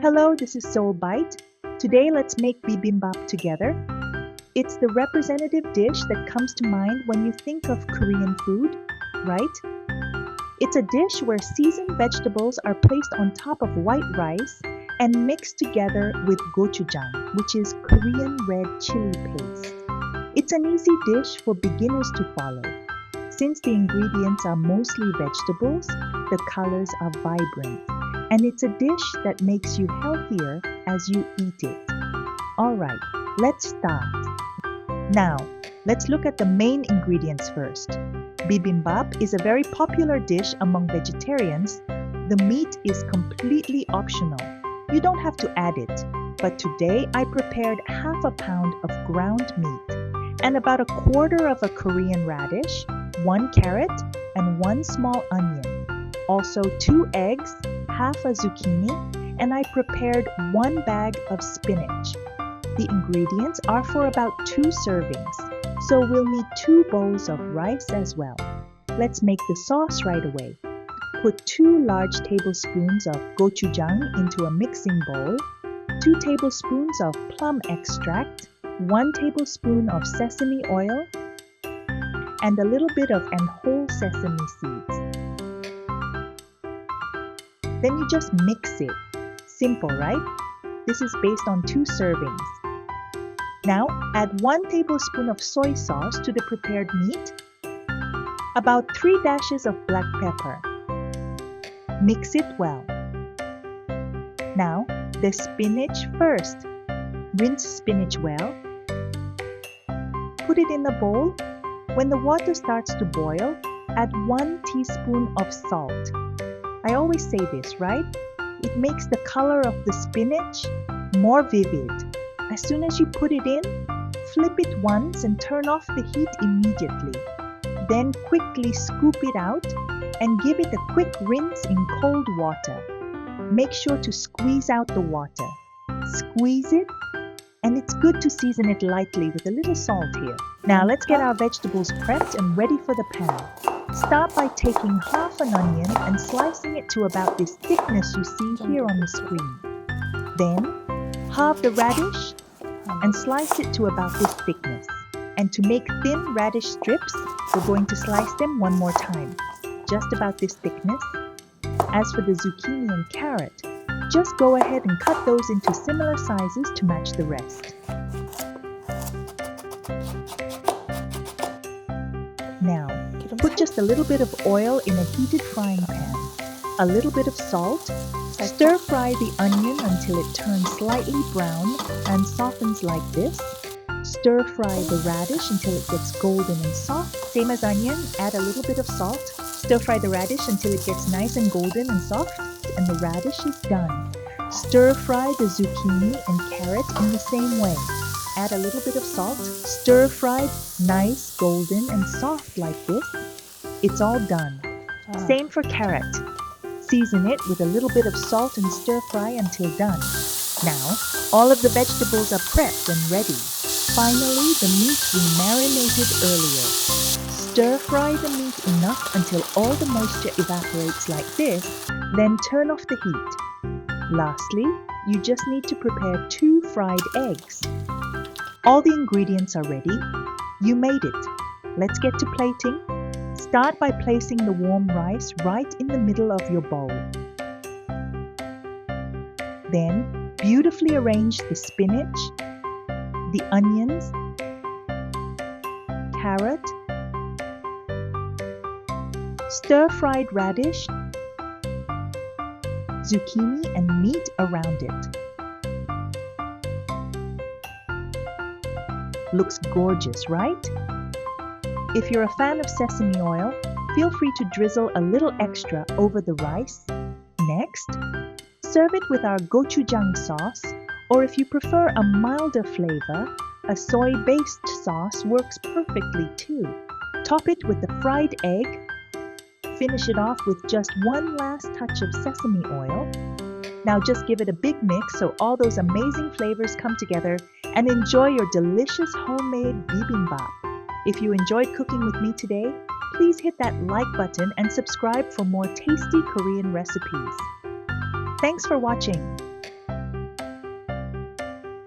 Hello, this is Seoul Bite. Today let's make bibimbap together. It's the representative dish that comes to mind when you think of Korean food, right? It's a dish where seasoned vegetables are placed on top of white rice and mixed together with gochujang, which is Korean red chili paste. It's an easy dish for beginners to follow. Since the ingredients are mostly vegetables, the colors are vibrant, and it's a dish that makes you healthier as you eat it. Alright, let's start. Now, let's look at the main ingredients first. Bibimbap is a very popular dish among vegetarians. The meat is completely optional. You don't have to add it, but today I prepared half a pound of ground meat and about a quarter of a Korean radish, 1 carrot, and 1 small onion. Also 2 eggs, half a zucchini, and I prepared 1 bag of spinach. The ingredients are for about 2 servings, so we'll need 2 bowls of rice as well. Let's make the sauce right away. Put 2 large tablespoons of gochujang into a mixing bowl, 2 tablespoons of plum extract, 1 tablespoon of sesame oil, and a little bit of whole sesame seeds. Then you just mix it. Simple, right? This is based on 2 servings. Now, add 1 tablespoon of soy sauce to the prepared meat, about 3 dashes of black pepper. Mix it well. Now, the spinach first. Rinse spinach well. Put it in the bowl. When the water starts to boil, add 1 teaspoon of salt. I always say this, right? It makes the color of the spinach more vivid. As soon as you put it in, flip it once and turn off the heat immediately. Then quickly scoop it out and give it a quick rinse in cold water. Make sure to squeeze out the water. Squeeze it, and it's good to season it lightly with a little salt here. Now let's get our vegetables prepped and ready for the pan. Start by taking half an onion and slicing it to about this thickness you see here on the screen. Then, halve the radish and slice it to about this thickness. And to make thin radish strips, we're going to slice them one more time, just about this thickness. As for the zucchini and carrot, just go ahead and cut those into similar sizes to match the rest. Now, put just a little bit of oil in a heated frying pan, a little bit of salt, stir fry the onion until it turns slightly brown and softens like this. Stir fry the radish until it gets golden and soft. Same as onion, add a little bit of salt. Stir fry the radish until it gets nice and golden and soft, and the radish is done. Stir fry the zucchini and carrot in the same way. Add a little bit of salt. Stir fry nice, golden, and soft like this. It's all done. Same for carrot. Season it with a little bit of salt and stir fry until done. Now, all of the vegetables are prepped and ready. Finally, the meat we marinated earlier. Stir fry the meat enough until all the moisture evaporates like this, then turn off the heat. Lastly, you just need to prepare 2 fried eggs. All the ingredients are ready. You made it. Let's get to plating. Start by placing the warm rice right in the middle of your bowl. Then, beautifully arrange the spinach, the onions, carrot, stir-fried radish, zucchini, and meat around it. Looks gorgeous, right? If you're a fan of sesame oil, feel free to drizzle a little extra over the rice. Next, serve it with our gochujang sauce, or if you prefer a milder flavor, a soy-based sauce works perfectly too. Top it with the fried egg. Finish it off with just 1 last touch of sesame oil. Now just give it a big mix so all those amazing flavors come together and enjoy your delicious homemade bibimbap. If you enjoyed cooking with me today, please hit that like button and subscribe for more tasty Korean recipes. Thanks for watching.